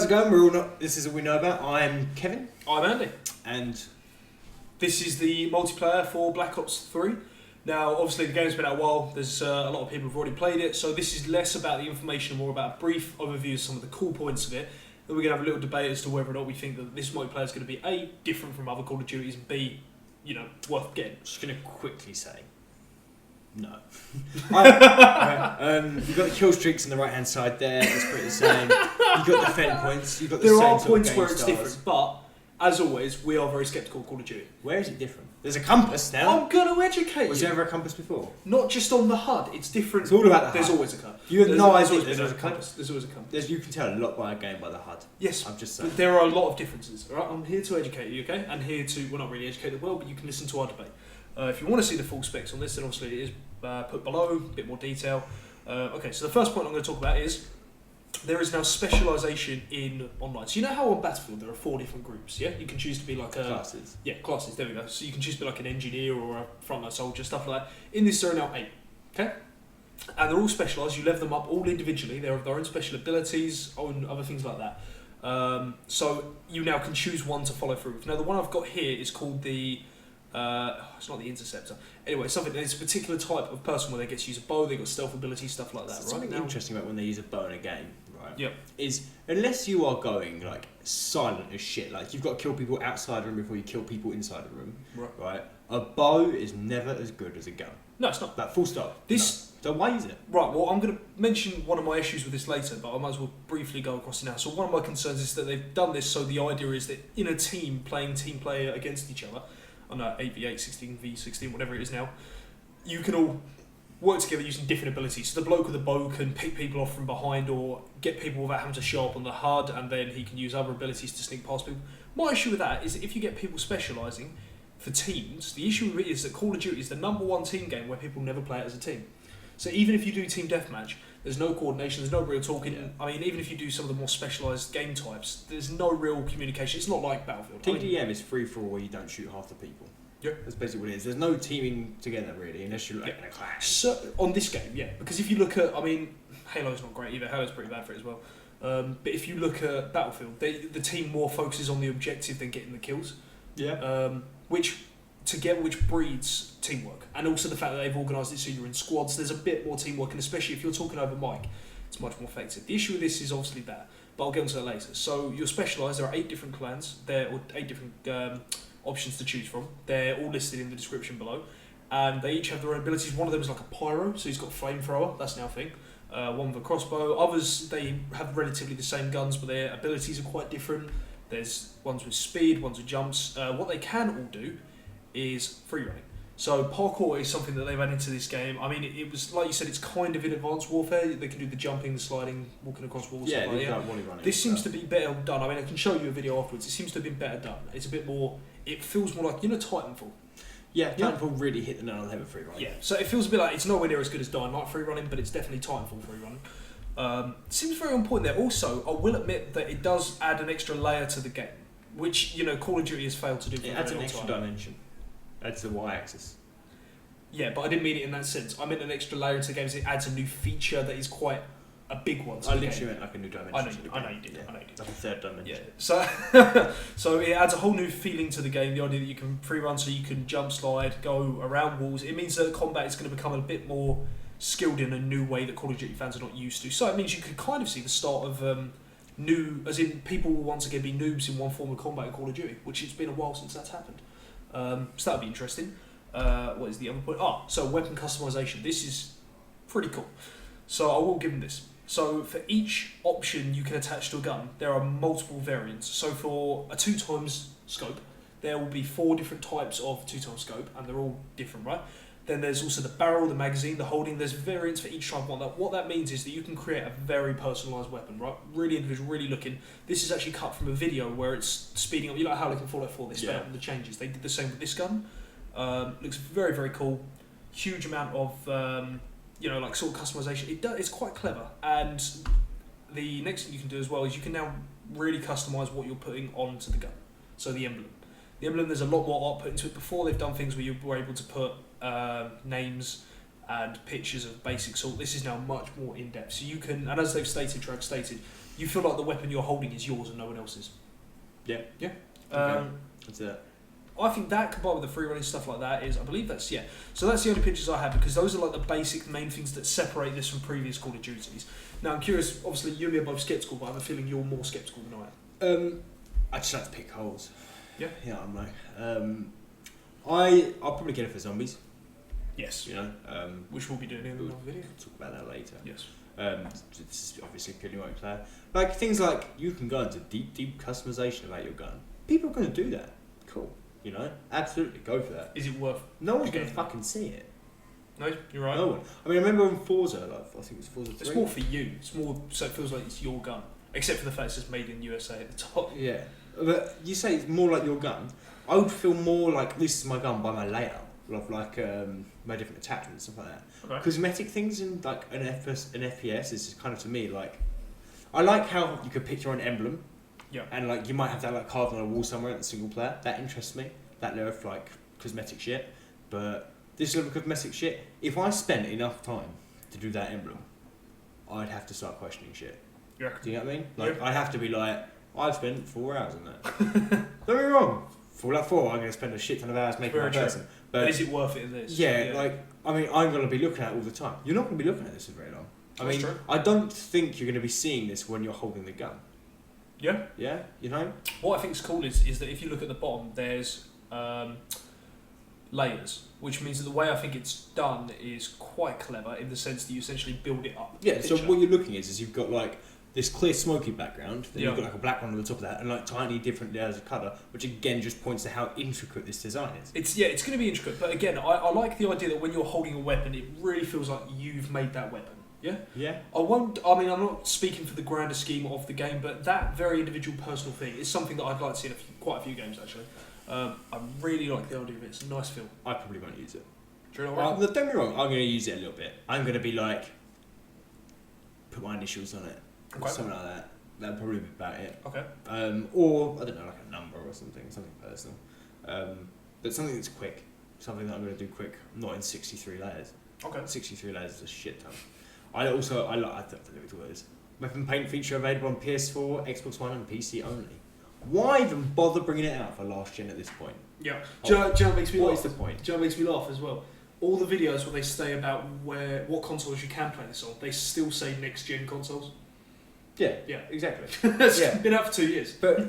how's it going? We're all not. This is all we know about. I'm Kevin. I'm Andy. And this is the multiplayer for Black Ops 3. Now, obviously, the game's been out a while. There's a lot of people who've already played it, so this is less about the information and more about a brief overview of some of the cool points of it. Then we're going to have a little debate as to whether or not we think that this multiplayer is going to be A, different from other Call of Duties, and B, worth getting. Just going to quickly say, no. You've got the kill streaks on the right-hand side there. It's pretty the same. You've got defend points. You've got the there same are sort points of where game it's styles. different, but as always, we are very sceptical of Call of Duty. Where is it different? There's a compass now. I'm going to educate Was you. there ever a compass before? Not just on the HUD, it's different. It's all about the There's HUD. always a compass. You have There's no always idea been there's a a compass. There's always a compass. You can tell a lot by a game by the HUD. Yes, I'm just saying. but there are a lot of differences. All right? I'm here to educate you, okay? And here to, well, not really educate the world, but you can listen to our debate. If you want to see the full specs on this, then obviously it is put below, a bit more detail. Okay, so the first point I'm going to talk about is there is now specialisation in online. So you know how on Battlefield there are 4 different groups, yeah? You can choose to be like a... Classes. Yeah, classes, there we go. So you can choose to be like an engineer or a frontline soldier, stuff like that. In this there are now 8, okay? And they're all specialised, you level them up all individually, they have their own special abilities, own other things like that. So you now can choose one to follow through with. Now the one I've got here is called the... it's not the Interceptor. Anyway, it's a particular type of person where they get to use a bow, they got stealth ability, stuff like that, right? Something interesting about when they use a bow in a game, right? Yep. Is unless you are going like silent as shit, like you've got to kill people outside the room before you kill people inside the room, right? A bow is never as good as a gun. No, it's not. Like full stop. This... No. So why is it? Right, well, I'm going to mention one of my issues with this later, but I might as well briefly go across it now. So one of my concerns is that they've done this, so the idea is that in a team, playing team player against each other, on 8v8, 16v16, whatever it is now, you can all work together using different abilities. So the bloke with the bow can pick people off from behind or get people without having to show up on the HUD, and then he can use other abilities to sneak past people. My issue with that is that if you get people specialising for teams, the issue with it is that Call of Duty is the #1 team game where people never play it as a team. So even if you do team deathmatch, there's no coordination, there's no real talking. Yeah. I mean, even if you do some of the more specialised game types, there's no real communication. It's not like Battlefield. TDM is free for all where you don't shoot half the people. Yeah. That's basically what it is. There's no teaming together really, unless you're like in a clan. So, on this game, yeah, because if you look at, I mean, Halo's not great either. Halo's pretty bad for it as well. But if you look at Battlefield, the team more focuses on the objective than getting the kills. Yeah. Which breeds teamwork, and also the fact that they've organised it so you're in squads. There's a bit more teamwork, and especially if you're talking over mic, it's much more effective. The issue with this is obviously that, but I'll get onto that later. So you're specialised. There are 8 different clans. Or 8 different options to choose from. They're all listed in the description below, and they each have their own abilities. One of them is like a pyro, so he's got flamethrower. That's now a thing. One with a crossbow. Others, they have relatively the same guns, but their abilities are quite different. There's ones with speed, ones with jumps. What they can all do is free running. So parkour is something that they've added to this game. I mean, it was, like you said, it's kind of in Advanced Warfare. They can do the jumping, the sliding, walking across walls. Yeah, stuff like that. wally running. This seems to be better done. I mean, I can show you a video afterwards. It seems to have been better done. It's a bit more, it feels more like, Titanfall. Yeah, Titanfall really hit the nail on the head with free running. Yeah, so it feels a bit like, it's nowhere near as good as Dynamite free running, but it's definitely Titanfall free running. Seems very on point there. Also, I will admit that it does add an extra layer to the game, which, Call of Duty has failed to do for It a adds very an long extra time. dimension. That's the y-axis. Yeah, but I didn't mean it in that sense. I meant an extra layer to the game. It adds a new feature that is quite a big one. I literally meant like a new dimension. I know you did. Yeah. I know you did. Like a third dimension. Yeah. So it adds a whole new feeling to the game. The idea that you can free run, so you can jump, slide, go around walls. It means that combat is going to become a bit more skilled in a new way that Call of Duty fans are not used to. So it means you could kind of see the start of new, as in people will once again be noobs in one form of combat in Call of Duty, which it's been a while since that's happened. So that would be interesting. What is the other point? So weapon customization. This is pretty cool. So I will give them this. So for each option you can attach to a gun, there are multiple variants. So for a 2x scope, there will be 4 different types of 2x scope, and they're all different, right? Then there's also the barrel, the magazine, the holding. There's variants for each type of one. What that means is that you can create a very personalised weapon, right? Really individual, really looking. This is actually cut from a video where it's speeding up. You know how like in Fallout 4 they sped up the changes. They did the same with this gun. Looks very, very cool. Huge amount of like sort of customization. It's quite clever. And the next thing you can do as well is you can now really customize what you're putting onto the gun. So the emblem. The emblem, there's a lot more art put into it. Before they've done things where you were able to put names and pictures of basic sort. This is now much more in depth. So you can, and as they've stated, Drag stated, you feel like the weapon you're holding is yours and no one else's. Yeah. Yeah. Okay. That's it. I think that combined with the free running stuff like that is, I believe that's, yeah. So that's the only pictures I have, because those are like the basic main things that separate this from previous Call of Duties. Now I'm curious, obviously you and me are both sceptical, but I have a feeling you're more sceptical than I am. I just like to pick holes. Yeah. Yeah, I'm like, I'll probably get it for zombies. Yes. You know, which we'll be doing in another video. Talk about that later. Yes. This is obviously purely multiplayer. Like things like you can go into deep customization about your gun. People are going to do that. Cool. You know, absolutely go for that. Is it worth? No one's going to fucking see it. No, you're right. No one. I mean, I remember on Forza, like I think it was Forza 3. It's more for you. It's more so it feels like it's your gun, except for the fact it's made in USA at the top. Yeah, but you say it's more like your gun. I would feel more like this is my gun by my layout, like my different attachments, stuff like that. Okay. Cosmetic things in like an FPS is just kind of to me like, I like how you could pick your own emblem. Yeah. And like you might have that like carved on a wall somewhere in the single player. That interests me. That level of like cosmetic shit. But this level of cosmetic shit, if I spent enough time to do that emblem, I'd have to start questioning shit. Yeah. Do you get what I mean? Like Yeah. I'd have to be like, I've spent 4 hours on that. Don't get me wrong. Fallout 4, I'm going to spend a shit ton of hours making Very my true. person. But is it worth it in this? Yeah, like I mean, I'm going to be looking at it all the time. You're not going to be looking at this for very long. I That's mean, true. I don't think you're going to be seeing this when you're holding the gun. Yeah. Yeah, you know. What I think is cool is that if you look at the bottom, there's layers, which means that the way I think it's done is quite clever in the sense that you essentially build it up. Yeah. So Picture. what you're looking is you've got like this clear smoky background, then Yeah. you've got like a black one on the top of that, and like tiny different layers of colour, which again just points to how intricate this design is. It's going to be intricate, but again, I like the idea that when you're holding a weapon, it really feels like you've made that weapon. Yeah. Yeah. I mean, I'm not speaking for the grander scheme of the game, but that very individual personal thing is something that I'd like to see in quite a few games actually. I really like the idea of it. It's a nice feel. I probably won't use it. Do you know what I mean? Don't get me wrong, I'm going to use it a little bit. I'm going to be like, put my initials on it, Okay. something like that. That'd probably be about it. Okay. Or I don't know, like a number or something personal. But something that's quick, something that I'm going to do quick. I'm not in 63 layers. Okay. 63 layers is a shit ton. I don't know what it is. Weapon paint feature available on PS4, Xbox One, and PC only. Why even bother bringing it out for last gen at this point? Yeah. Do you know what makes me What laugh? is the point? Do you know what makes me laugh as well? All the videos where they say about what consoles you can play this on, they still say next gen consoles. Yeah, Yeah. exactly. It's Yeah. been out for 2 years. But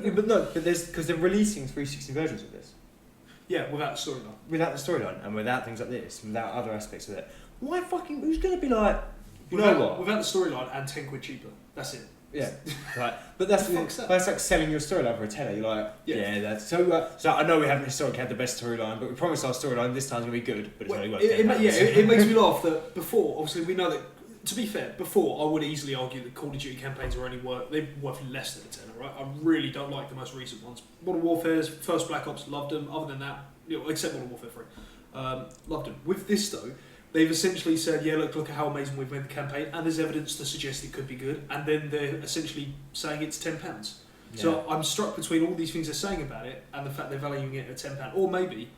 there's because they're releasing 360 versions of this Yeah, without a storyline. without the storyline and without things like this, without other aspects of it. Why fucking? Who's gonna be like? You know what? Without the storyline and 10 quid cheaper. That's it. Yeah, right. But that's The fuck's that? that's like selling your storyline for a tenner. You're like, yeah, that's so. So I know we haven't historically had the best storyline, but we promised our storyline this time's gonna be good. But it's Well, only worth it makes me laugh that before, obviously, we know that. To be fair, before I would easily argue that Call of Duty campaigns are only they're worth less than a tenner, right? I really don't like the most recent ones. Modern Warfare's first Black Ops, loved them. Other than that, except Modern Warfare 3, loved them. With this though, they've essentially said, yeah, look at how amazing we've made the campaign, and there's evidence to suggest it could be good, and then they're essentially saying it's £10. Yeah. So I'm struck between all these things they're saying about it and the fact they're valuing it at £10, or maybe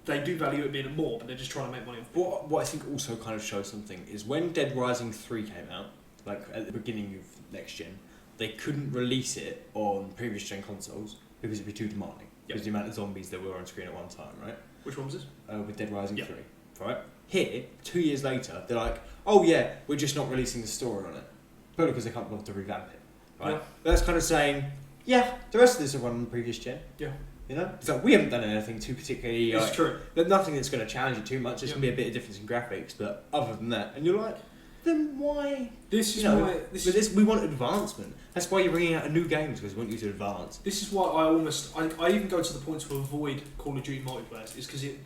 they do value it being at more, but they're just trying to make money off it. What I think also kind of shows something is when Dead Rising 3 came out, like at the beginning of next gen, they couldn't release it on previous gen consoles because it'd be too demanding. Because the amount of zombies that were on screen at one time, right? Which one was this? With Dead Rising Yep. 3, right? Here, 2 years later, they're like, oh yeah, we're just not releasing the story on it. Probably because they can't bother to revamp it, right? Yeah. That's kind of saying, yeah, the rest of this will run on the previous gen. Yeah. You know? It's like, we haven't done anything too particularly... It's true. There's nothing that's going to challenge it too much. There's Yeah. going to be a bit of difference in graphics, but other than that, and you're like, then why? This is You know, why. we want advancement. That's why you're bringing out a new games, because we want you to advance. This is why I even go to the point to avoid Call of Duty multiplayer, is because it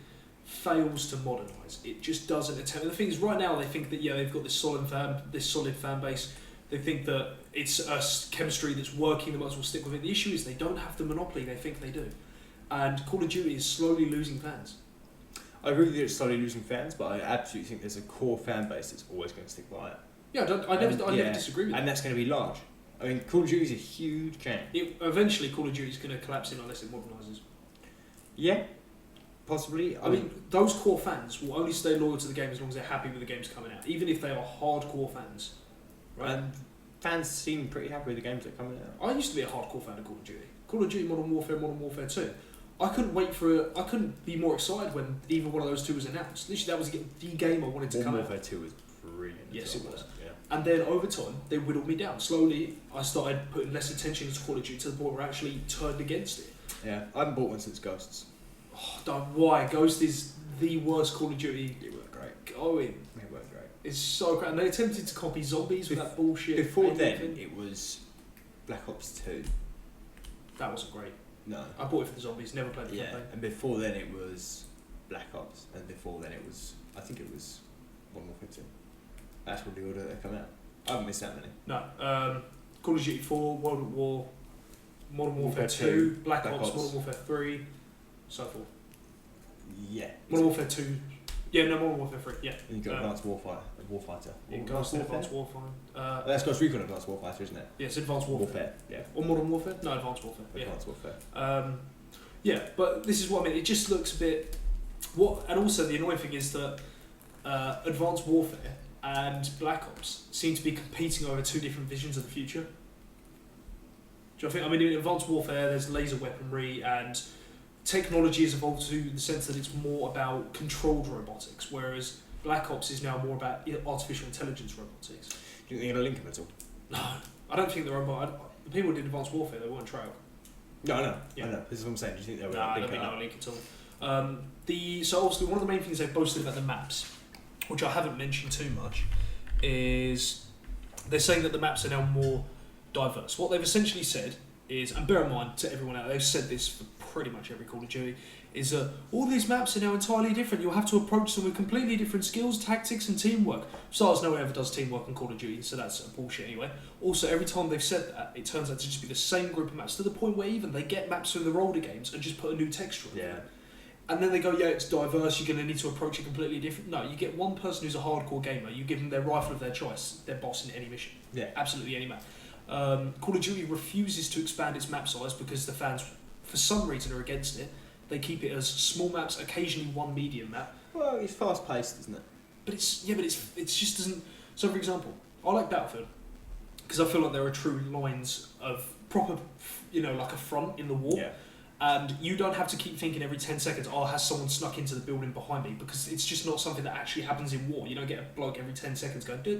fails to modernise. It just doesn't attempt. And the thing is, right now they think that they've got this solid fan base. They think that it's a chemistry that's working. They might as well stick with it. The issue is they don't have the monopoly they think they do, and Call of Duty is slowly losing fans. I agree that it's slowly losing fans, but I absolutely think there's a core fan base that's always going to stick by it. Yeah, I never disagree with that. And that's going to be large. I mean, Call of Duty is a huge game. Eventually, Call of Duty is going to collapse in unless it modernises. Yeah, possibly. I mean, those core fans will only stay loyal to the game as long as they're happy with the games coming out, even if they are hardcore fans. Right? And fans seem pretty happy with the games that are coming out. I used to be a hardcore fan of Call of Duty. Call of Duty Modern Warfare 2. I couldn't be more excited when either one of those two was announced. Literally, that was the game I wanted to come out. Modern Warfare 2 was brilliant. Yes, it was. Yeah. And then over time, they whittled me down. Slowly, I started putting less attention to Call of Duty to the point where I actually turned against it. Yeah, I haven't bought one since Ghosts. Oh, why? Ghost is the worst Call of Duty It worked great. going. It worked great. It's so great. And they attempted to copy Zombies with that bullshit. Before alien then, thing. it was Black Ops 2. That wasn't great. No. I bought it for the Zombies, never played the Yeah, campaign. and before then it was Black Ops, and before then it was, I think it was Modern Warfare 2. That's what the order that they come out. I haven't missed that many. No. Call of Duty 4, World at War, Modern Warfare Warfare 2, 2, Black Black Ops, Ops. Modern Warfare 3, so forth. Yeah. Modern Warfare 2. Yeah, no, Modern Warfare 3, yeah. And you've got Advanced Warfighter. Yeah, Ghost and Advanced Warfare. That's Ghost Recon Advanced Warfighter, isn't it? Yes, Advanced Warfare. Yeah. Or Modern Warfare? No, Advanced Warfare. Yeah. Advanced Warfare. Yeah, but this is what I mean. It just looks a bit. And also the annoying thing is that Advanced Warfare and Black Ops seem to be competing over two different visions of the future. Do you know what I think? I mean, in Advanced Warfare, there's laser weaponry and technology has evolved to the sense that it's more about controlled robotics, whereas Black Ops is now more about artificial intelligence robotics. Do you think they're going to link them at all? No, I don't think they're on. The people who did Advanced Warfare, they weren't Trail. No, I know. Yeah. I know. This is what I'm saying. Do you think they were No, I don't think no link at all. So obviously one of the main things they've boasted about the maps, which I haven't mentioned too much, is they're saying that the maps are now more diverse. What they've essentially said is, and bear in mind to everyone out, they've said this for pretty much every Call of Duty, is that all these maps are now entirely different. You'll have to approach them with completely different skills, tactics and teamwork. SARS no one ever does teamwork on Call of Duty, so that's bullshit anyway. Also, every time they've said that, it turns out to just be the same group of maps, to the point where even they get maps from the older games and just put a new texture on Yeah. them. And then they go, yeah, it's diverse, you're going to need to approach it completely different. No, you get one person who's a hardcore gamer, you give them their rifle of their choice, their boss in any mission. Yeah. Absolutely any map. Call of Duty refuses to expand its map size because the fans, for some reason, are against it. They keep it as small maps, occasionally one medium map. Well, it's fast paced, isn't it? But it's just doesn't. So, for example, I like Battlefield because I feel like there are true lines of proper, like a front in the war. Yeah. And you don't have to keep thinking every 10 seconds, oh, has someone snuck into the building behind me? Because it's just not something that actually happens in war. You don't get a bloke every 10 seconds going, duh.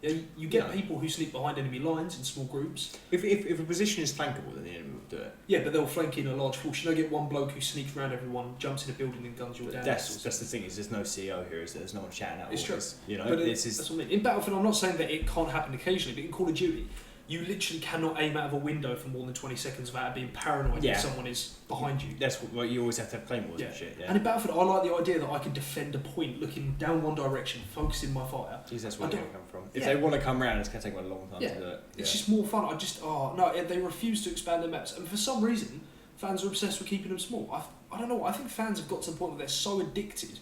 Yeah, you get people who sneak behind enemy lines in small groups. If a position is flankable, then the enemy will do it. Yeah, but they'll flank in a large force. You don't get one bloke who sneaks around everyone, jumps in a building and guns you down. That's the thing, is there's no CEO here, is there? There's no one shouting out It's orders. true. You know, But this is... that's what I mean. In Battlefield, I'm not saying that it can't happen occasionally, but in Call of Duty, you literally cannot aim out of a window for more than 20 seconds without being paranoid that someone is behind you. That's what you always have to have claymores Yeah. and shit, And in Battlefield, I like the idea that I can defend a point looking down one direction, focusing my fire. Jeez, that's where they're going to come from. If Yeah. they want to come round, it's going to take them a long time to do it. It's just more fun. They refuse to expand their maps, and for some reason, fans are obsessed with keeping them small. I don't know. I think fans have got to the point where they're so addicted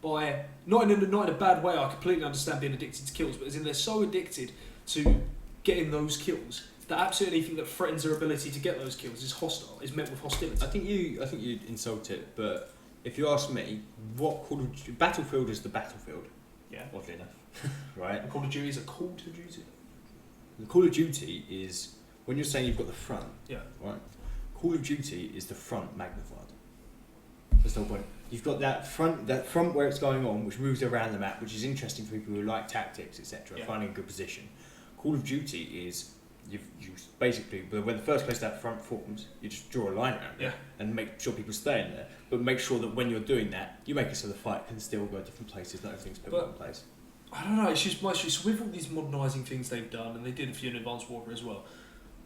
by not in a bad way. I completely understand being addicted to kills, but as in they're so addicted to getting those kills that absolutely anything that threatens their ability to get those kills is hostile. Is met with hostility. I think you insult it, but if you ask me, what Call of Duty... Battlefield is the battlefield. Yeah. Oddly enough, right? And Call of Duty is a Call to Duty. The Call of Duty is when you're saying you've got the front. Yeah. Right. Call of Duty is the front magnified. That's the whole point. You've got that front where it's going on, which moves around the map, which is interesting for people who like tactics, etc. Yeah. Finding a good position. Call of Duty is you basically, when the first place that front forms, you just draw a line around it and make sure people stay in there. But make sure that when you're doing that, you make it so the fight can still go different places. Not everything's put in one place. I don't know. It's just with all these modernising things they've done, and they did a few in Advanced Warfare as well.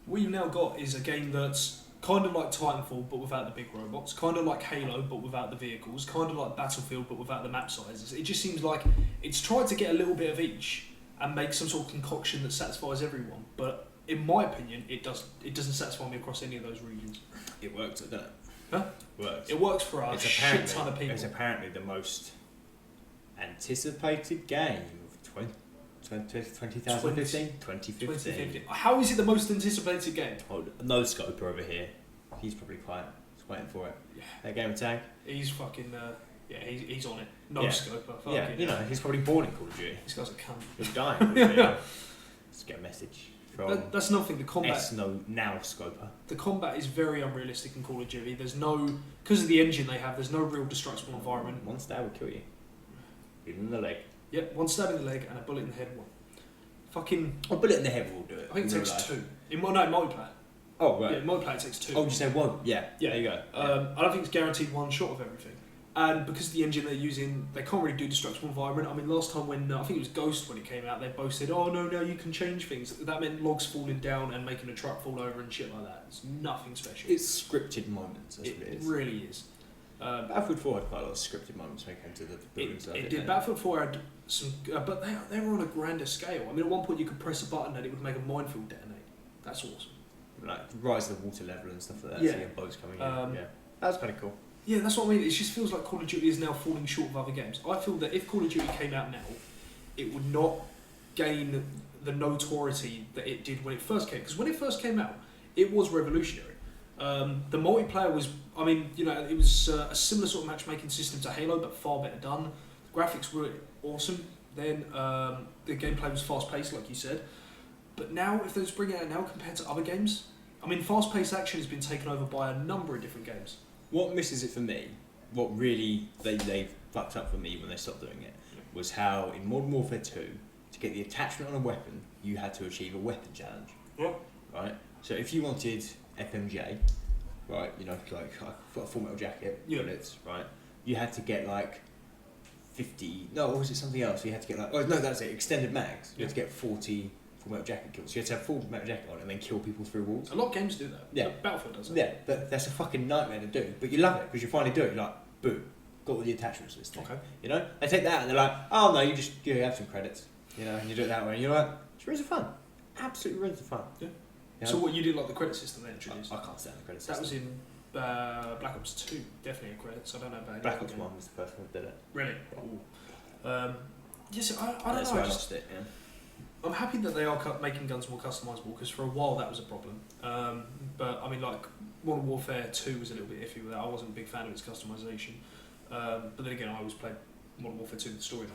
What you've now got is a game that's kind of like Titanfall, but without the big robots. Kind of like Halo, but without the vehicles. Kind of like Battlefield, but without the map sizes. It just seems like it's tried to get a little bit of each and make some sort of concoction that satisfies everyone. But in my opinion, it doesn't satisfy me across any of those regions. It works, doesn't it? Huh? Works. It works for a shit ton of people. It's apparently the most anticipated game of 2015. 2015. How is it the most anticipated game? Oh, no scoper over here. He's probably quiet. He's waiting for it. Yeah. That game of tag. He's fucking. He's on it. No Yeah. scoper. Yeah, he's probably born in Call of Duty. This guy's a cunt. He's dying. Just get a message from That's nothing. The combat. Now Scoper. The combat is very unrealistic in Call of Duty. There's no, because of the engine they have. There's no real destructible environment. One stab will kill you. Even in the leg. Yep, one stab in the leg and a bullet in the head. One. Fucking. A bullet in the head will do it. I think it takes 2. In multiplayer. Oh right. Yeah, multiplayer it takes 2. Oh, you said 1. Yeah. Yeah. There you go. I don't think it's guaranteed one shot of everything. And because of the engine they're using, they can't really do destructible environment. I mean, last time when, I think it was Ghost when it came out, they both said, oh no, now you can change things. That meant logs falling down and making a truck fall over and shit like that. It's nothing special. It's scripted moments, that's what it It is. really is. Battlefield 4 had quite a lot of scripted moments when it came to the buildings. It did. Battlefield 4 had some, but they were on a grander scale. I mean, at one point you could press a button and it would make a minefield detonate. That's awesome. Like rise of the water level and stuff like that. Yeah. So you have boats coming in. Yeah. That was kind of cool. Yeah, that's what I mean. It just feels like Call of Duty is now falling short of other games. I feel that if Call of Duty came out now, it would not gain the notoriety that it did when it first came. Because when it first came out, it was revolutionary. The multiplayer was, I mean, you know, it was a similar sort of matchmaking system to Halo, but far better done. The graphics were awesome. Then the gameplay was fast-paced, like you said. But now, if they just bring it out now compared to other games, I mean, fast-paced action has been taken over by a number of different games. What misses it for me, what really they fucked up for me when they stopped doing it, was how in Modern Warfare 2, to get the attachment on a weapon, you had to achieve a weapon challenge. Yeah. Right? So if you wanted FMJ, right, you know, like a full metal jacket, Yeah. bullets, right, you had to get like 50, no, or was it something else? You had to get like, oh no, that's it, extended mags. You had to get 40 full metal jacket kills. You had to have full metal jacket on and then kill people through walls. A lot of games do that. Yeah. Battlefield does it. Yeah, but that's a fucking nightmare to do. But you love it because you finally do it. You're like, boom, got all the attachments to this thing. Okay. You know, they take that out and they're like, oh no, you have some credits. You know, and you do it that way. And you're like, it ruins the fun. Absolutely ruins the fun. Yeah. You know? So what you did like the credit system they introduced? I can't stand the credits. That was in Black Ops 2, definitely a credit. So I don't know about any Black other Ops game. 1 was the first one that did it. Really? Yes, I don't That's know. where I lost it. Yeah. I'm happy that they are making guns more customizable because for a while that was a problem. But I mean, like Modern Warfare 2 was a little bit iffy with that. I wasn't a big fan of its customization. But then again, I always played Modern Warfare 2 with the storyline.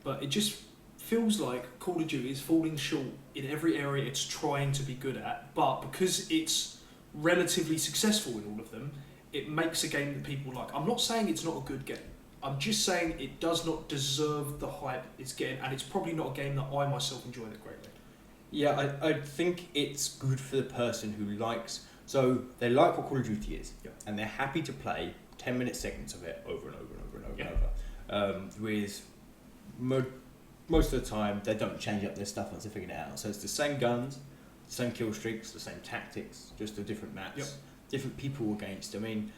But it just feels like Call of Duty is falling short in every area it's trying to be good at. But because it's relatively successful in all of them, it makes a game that people like. I'm not saying it's not a good game. I'm just saying it does not deserve the hype it's getting, and it's probably not a game that I myself enjoy that greatly. Yeah, I think it's good for the person who likes. So they like what Call of Duty is, and they're happy to play 10-minute segments of it over and over and over and over and over. With most of the time, they don't change up their stuff once they figure it out. So it's the same guns, the same kill streaks, the same tactics, just the different maps, different people against. I mean,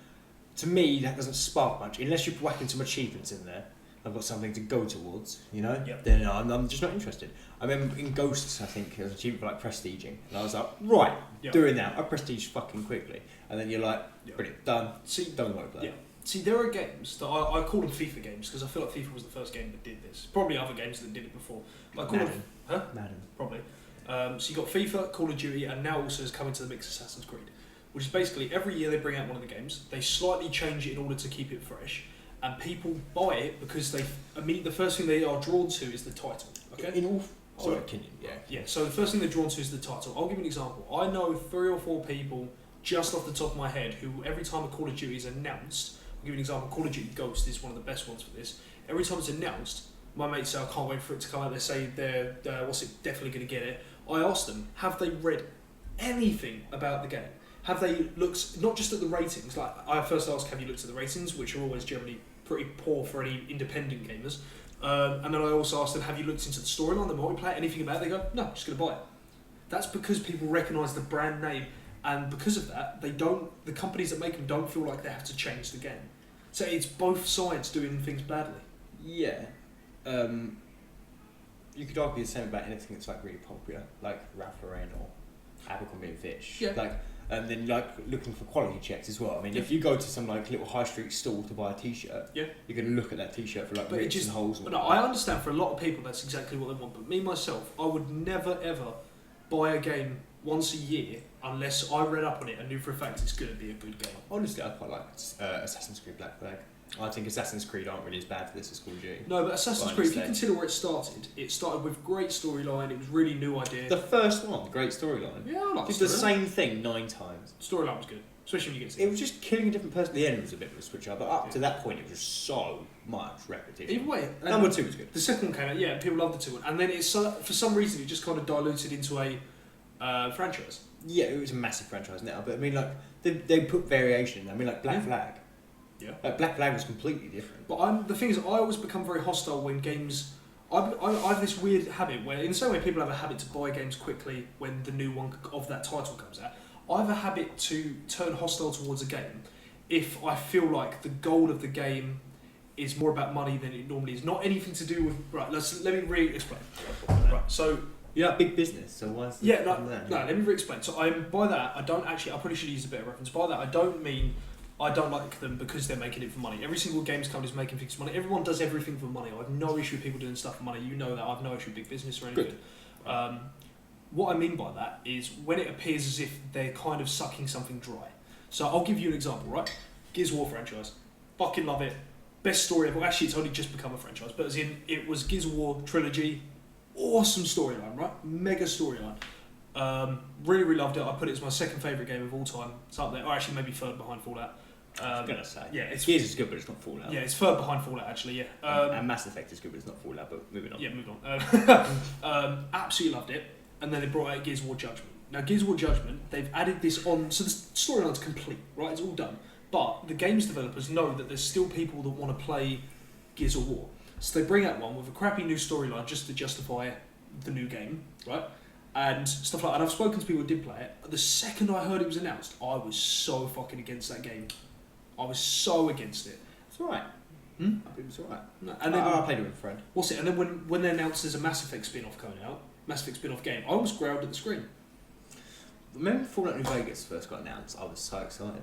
to me, that doesn't spark much unless you're whacking some achievements in there. I've got something to go towards, you know. Then I'm just not interested. I remember in Ghosts, I think there was an achievement for like prestiging, and I was like, right, doing that. I prestige fucking quickly, and then you're like, brilliant, done. See, done work there. Yeah. See, there are games that I call them FIFA games because I feel like FIFA was the first game that did this. Probably other games that did it before. But I call Madden. Madden. Probably. So you got FIFA, Call of Duty, and now also has come into the mix Assassin's Creed, which is basically every year they bring out one of the games. They slightly change it in order to keep it fresh. And people buy it because the first thing they are drawn to is the title. Okay. In all opinion, yeah. So the first thing they're drawn to is the title. I'll give you an example. I know 3 or 4 people just off the top of my head who every time a Call of Duty is announced, I'll give you an example. Call of Duty Ghost is one of the best ones for this. Every time it's announced, my mates say I can't wait for it to come out. They say they're definitely going to get it. I ask them, have they read anything about the game? Have they looked not just at the ratings? Like I first ask, have you looked at the ratings, which are always generally pretty poor for any independent gamers. And then I also asked them, have you looked into the storyline, the multiplayer, anything about it? They go, no, just going to buy it. That's because people recognise the brand name, and because of that, the companies that make them don't feel like they have to change the game. So it's both sides doing things badly. Yeah. You could argue the same about anything that's like really popular, like Ralph Lauren or Abercrombie and Fitch. Yeah. Like, and then like looking for quality checks as well. I mean, if you go to some like little high street store to buy a T-shirt, you're going to look at that T-shirt for like rips and holes. But no, I understand for a lot of people that's exactly what they want. But me myself, I would never ever buy a game once a year unless I read up on it and knew for a fact it's going to be a good game. Honestly, I quite like Assassin's Creed Black Flag. I think Assassin's Creed aren't really as bad for this as Call of Duty. No, but Assassin's By Creed, if you mistake. consider where it started with great storyline. It was really new idea. The first one, great storyline. Yeah, I like Just the the storyline. same thing 9 times. Storyline was good, especially when you get to It was just killing a different person. The end was a bit of a switch up, but up Yeah. to that point, it was just so much repetition. Either way, Number 2 was good. the second one came out, yeah, people loved the 2 one, and then for some reason it just kind of diluted into a franchise. Yeah, it was a massive franchise now, but I mean, like they put variation in there. I mean, like Black Flag. Yeah. Like Black Flag was completely different. But the thing is, I always become very hostile when games. I have this weird habit where, in the same way people have a habit to buy games quickly when the new one of that title comes out, I have a habit to turn hostile towards a game if I feel like the goal of the game is more about money than it normally is. Not anything to do with right. Let me re-explain. Right. So You're like big business, so why is yeah, that? no. Let me re-explain. So by that I don't actually. I probably should use a better reference. By that I don't mean I don't like them because they're making it for money. Every single games company is making things for money. Everyone does everything for money. I have no issue with people doing stuff for money. You know that. I have no issue with big business or anything. Good. What I mean by that is when it appears as if they're kind of sucking something dry. So I'll give you an example, right? Gears of War franchise. Fucking love it. Best story ever. Actually, it's only just become a franchise. But as in, it was Gears of War trilogy. Awesome storyline, right? Mega storyline. Really, really loved it. I put it as my second favourite game of all time. It's up there. Or actually, maybe third behind Fallout. I was gonna say. Yeah, it's Gears is good, but it's not Fallout. yeah, it's third behind Fallout actually. Yeah, And Mass Effect is good, but it's not Fallout. But moving on. yeah. Move on. Absolutely loved it, and then they brought out Gears of War Judgment. Now, Gears of War Judgment, they've added this on, so the storyline's complete, right? It's all done, but the games developers know that there's still people that want to play Gears of War, so they bring out one with a crappy new storyline just to justify the new game, right? And stuff like that. And I've spoken to people who did play it. The second I heard it was announced, I was so fucking against that game. I was so against it. It's alright. Hmm? It was alright. And then I played it with a friend. what's it? And then when they announced there's a Mass Effect spin-off coming out, Mass Effect spin-off game, I almost growled at the screen. Remember Fallout New Vegas first got announced? I was so excited.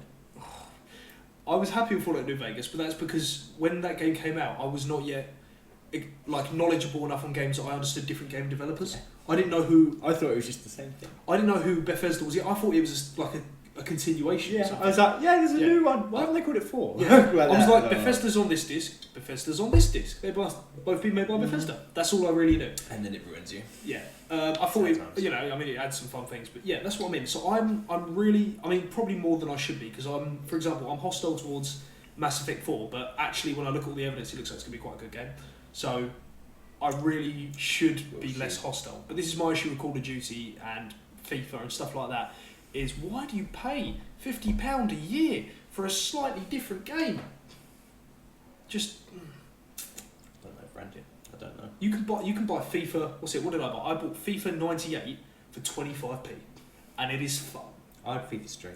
I was happy with Fallout New Vegas, but that's because when that game came out, I was not yet like knowledgeable enough on games that I understood different game developers. I didn't know who I thought it was just the same thing. Bethesda was. I thought it was just like a continuation. Or Yeah, something. I was like, yeah, there's a Yeah. new one. Why haven't they called it 4? Yeah. I was that. like, Bethesda's on this disc, Bethesda's on this disc. They've both been made by Bethesda. That's all I really knew. And then it ruins you. Yeah, I thought it, Sometimes. I mean, it had some fun things, but yeah, that's what I mean. So I'm really, I mean, probably more than I should be because for example, I'm hostile towards Mass Effect 4, but actually, when I look at all the evidence, it looks like it's gonna be quite a good game. So I really should be less hostile. But this is my issue with Call of Duty and FIFA and stuff like that. Is why do you pay £50 a year for a slightly different game? Just. I don't know, Brandon. I don't know. You can buy FIFA. What's it? What did I buy? I bought FIFA 98 for 25p, and it is fun. I had FIFA Street.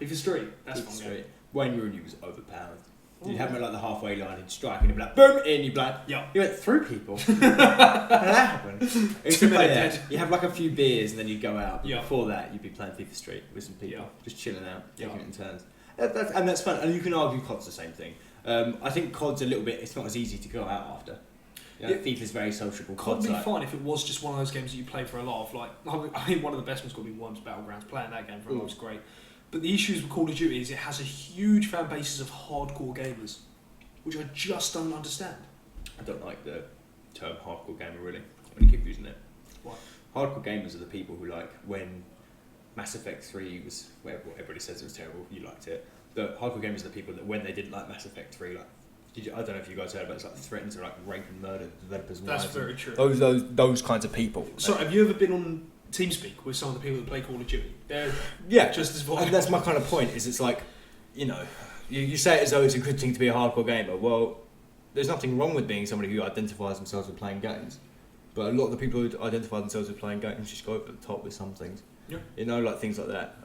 FIFA Street. That's FIFA fun. Street. Wayne Rooney was overpowered. You'd have him at like the halfway line and strike and he'd be like, boom, in, you'd be like, Yeah. he went through people. How did that happen? It's Too many like dead. You have like a few beers and then you'd go out. But Yeah. before that, you'd be playing FIFA Street with some people, Yeah. just chilling out, Yeah. taking it in turns. And that's fun. And you can argue COD's the same thing. I think COD's a little bit, it's not as easy to go out after. You know, Yeah. FIFA's very sociable. Could COD's be like, fine if it was just one of those games that you play for a laugh. Like, I mean, one of the best ones got to be Worms Battlegrounds. Playing that game for a laugh was great. But the issues with Call of Duty is it has a huge fan basis of hardcore gamers, which I just don't understand. I don't like the term hardcore gamer really. I'm going to keep using it. Why? Hardcore gamers are the people who like when Mass Effect 3 was, where everybody says it was terrible, you liked it. The hardcore gamers are the people that when they didn't like Mass Effect 3, like, I don't know if you guys heard about it, it's like threatened to like rape and murder the developers. That's wives very true. Those kinds of people. So, have you ever been on TeamSpeak with some of the people that play Call of Duty? They're Yeah, just as and violent. that's my kind of point. Is it's like, you know, you say it as though it's a good thing to be a hardcore gamer. Well, there's nothing wrong with being somebody who identifies themselves with playing games, but a lot of the people who identify themselves with playing games just go over the top with some things. Yeah. You know, like things like that.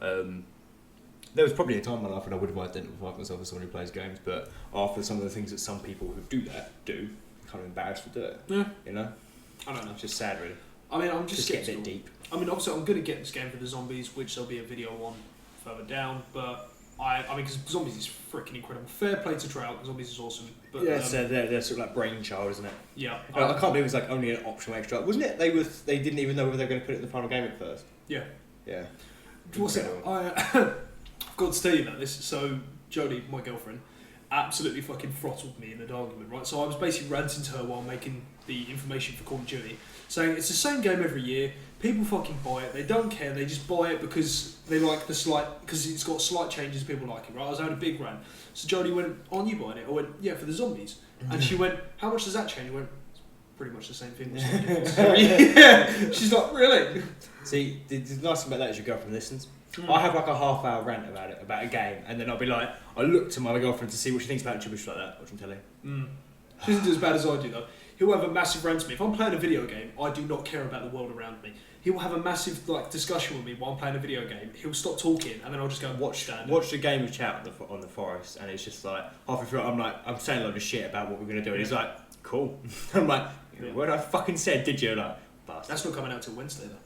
There was probably a time in my life when I would have identified myself as someone who plays games, but after some of the things that some people who do that do, I'm kind of embarrassed to do it. Yeah. You know, I don't know. it's just sad really. I mean, I'm just Just get a skeptical. bit deep. I mean, obviously, I'm going to get this game for the zombies, which there'll be a video on further down. But I mean, because zombies is freaking incredible. Fair play to Trout. Zombies is awesome. But Yeah, so they're sort of like brainchild, isn't it? yeah, I can't believe it was like only an optional extra, wasn't it? They didn't even know whether they were going to put it in the final game at first. Yeah. Yeah. What's it? Incredible. I've got to tell you about this. So Jodie, my girlfriend, absolutely fucking throttled me in an argument, right? So I was basically ranting to her while making the information for Call of Duty, saying it's the same game every year. People fucking buy it. They don't care. They just buy it because they like because it's got slight changes. People like it, right? I was having a big rant. So Jodie went, "Aren't you buying it?" I went, "Yeah, for the zombies." And she went, "How much does that change?" I went, "It's pretty much the same thing." Yeah. She's like, "Really?" See, the nice thing about that is your girlfriend listens. Mm. I have like a half-hour rant about it, about a game, and then I'll be like, I look to my girlfriend to see what she thinks about gibberish like that, watching telly. She doesn't do as bad as I do though. He'll have a massive rant to me. If I'm playing a video game, I do not care about the world around me. He'll have a massive discussion with me while I'm playing a video game. He'll stop talking, and then I'll just go Watch the game of chat on the forest, and it's just like halfway through, I'm saying a load of shit about what we're gonna do, and he's like, cool. I'm like, what I fucking said, did you? Like, bastard. That's not coming out till Wednesday though.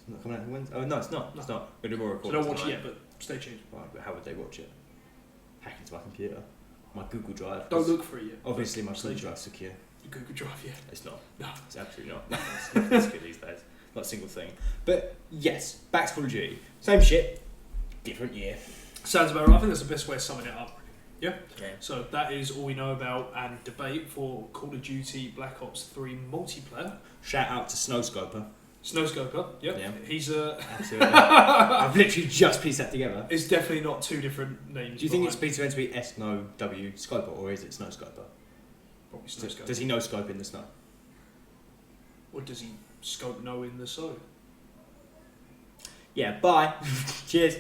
It's not coming out on Wednesday. Oh no, it's not. No. It's not. We're doing more So recording. don't watch it yet, but stay tuned. Right, but how would they watch it? Hack into my computer, my Google Drive. Don't look for it yet. Obviously, my Stay Google tuned. Drive's secure. Your Google Drive, yeah. It's not. No. It's absolutely not. It's good these days. Not a single thing. But yes, back to Call of Duty. Same shit, different year. Sounds about right. I think that's the best way of summing it up. Yeah. Yeah. So that is all we know about and debate for Call of Duty Black Ops 3 multiplayer. Shout out to Snowscoper. Snowscoper, yep. Yeah. He's Absolutely. I've literally just pieced that together. It's definitely not two different names. Do you think behind. it's meant to be S-No-W Scoper, or is it Snowscoper? Probably Snowscoper? Does he know scope in the snow? Or does he scope no in the so? Yeah, bye. Cheers.